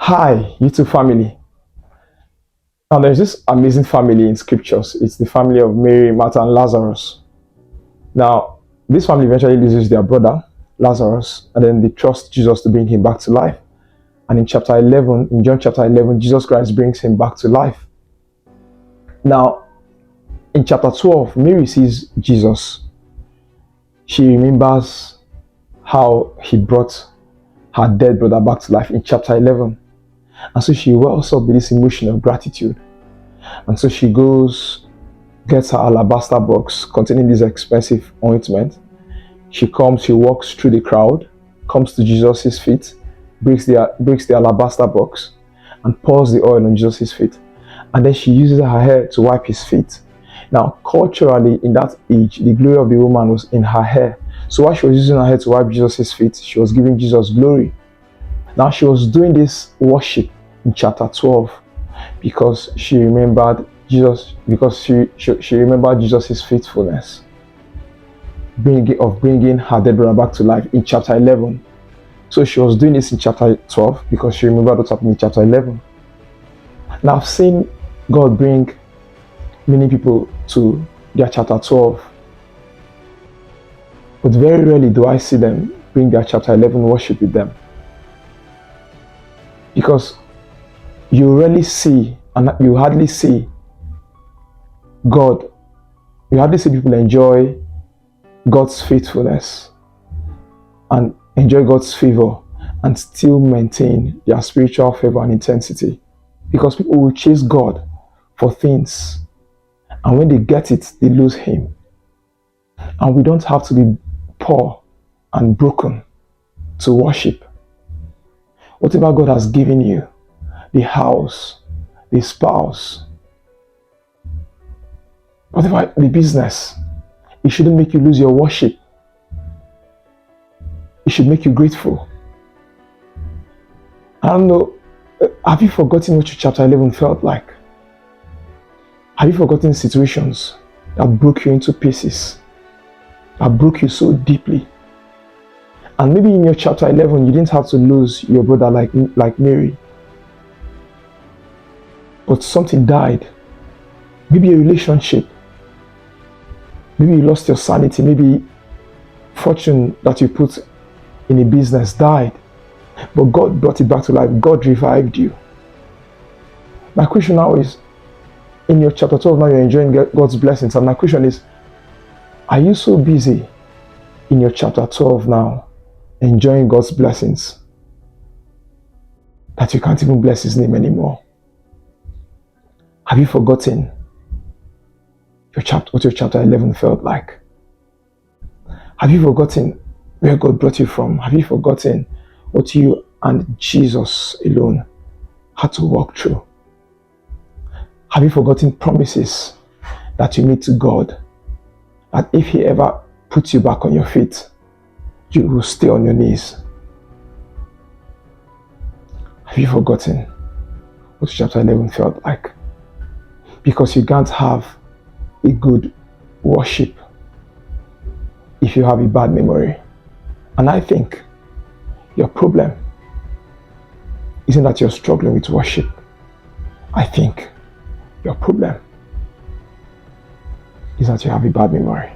Hi, YouTube family. Now, there's this amazing family in scriptures. It's the family of Mary, Martha, and Lazarus. Now, this family eventually loses their brother, Lazarus, and then they trust Jesus to bring him back to life. And in chapter 11, in John chapter 11, Jesus Christ brings him back to life. Now, in chapter 12, Mary sees Jesus. She remembers how he brought her dead brother back to life in chapter 11. And so she wells up with this emotion of gratitude. And so she goes, gets her alabaster box containing this expensive ointment. She walks through the crowd, comes to Jesus' feet, breaks the alabaster box, and pours the oil on Jesus' feet. And then she uses her hair to wipe his feet. Now, culturally, in that age, the glory of the woman was in her hair. So while she was using her hair to wipe Jesus' feet, she was giving Jesus glory. Now, she was doing this worship in chapter 12 because she remembered Jesus, because she remembered Jesus' faithfulness of bringing her dead brother back to life in chapter 11. So she was doing this in chapter 12 because she remembered what happened in chapter 11. Now, I've seen God bring many people to their chapter 12, but very rarely do I see them bring their chapter 11 worship with them. Because you rarely see, and you hardly see God, you hardly see people enjoy God's faithfulness and enjoy God's favor and still maintain their spiritual favor and intensity. Because people will chase God for things, and when they get it, they lose Him. And we don't have to be poor and broken to worship. Whatever God has given you, the house, the spouse, whatever the business, it shouldn't make you lose your worship. It should make you grateful. I don't know, have you forgotten what your chapter 11 felt like? Have you forgotten situations that broke you into pieces, that broke you so deeply? And maybe in your chapter 11, you didn't have to lose your brother like Mary. But something died. Maybe a relationship. Maybe you lost your sanity. Maybe fortune that you put in a business died. But God brought it back to life. God revived you. My question now is, in your chapter 12, now you're enjoying God's blessings. And my question is, are you so busy in your chapter 12 now, enjoying God's blessings, that you can't even bless His name anymore? Have you forgotten what your chapter 11 felt like? Have you forgotten where God brought you from? Have you forgotten what you and Jesus alone had to walk through? Have you forgotten promises that you made to God, that if He ever puts you back on your feet, you will stay on your knees? Have you forgotten what chapter 11 felt like? Because you can't have a good worship if you have a bad memory. And I think your problem isn't that you're struggling with worship. I think your problem is that you have a bad memory.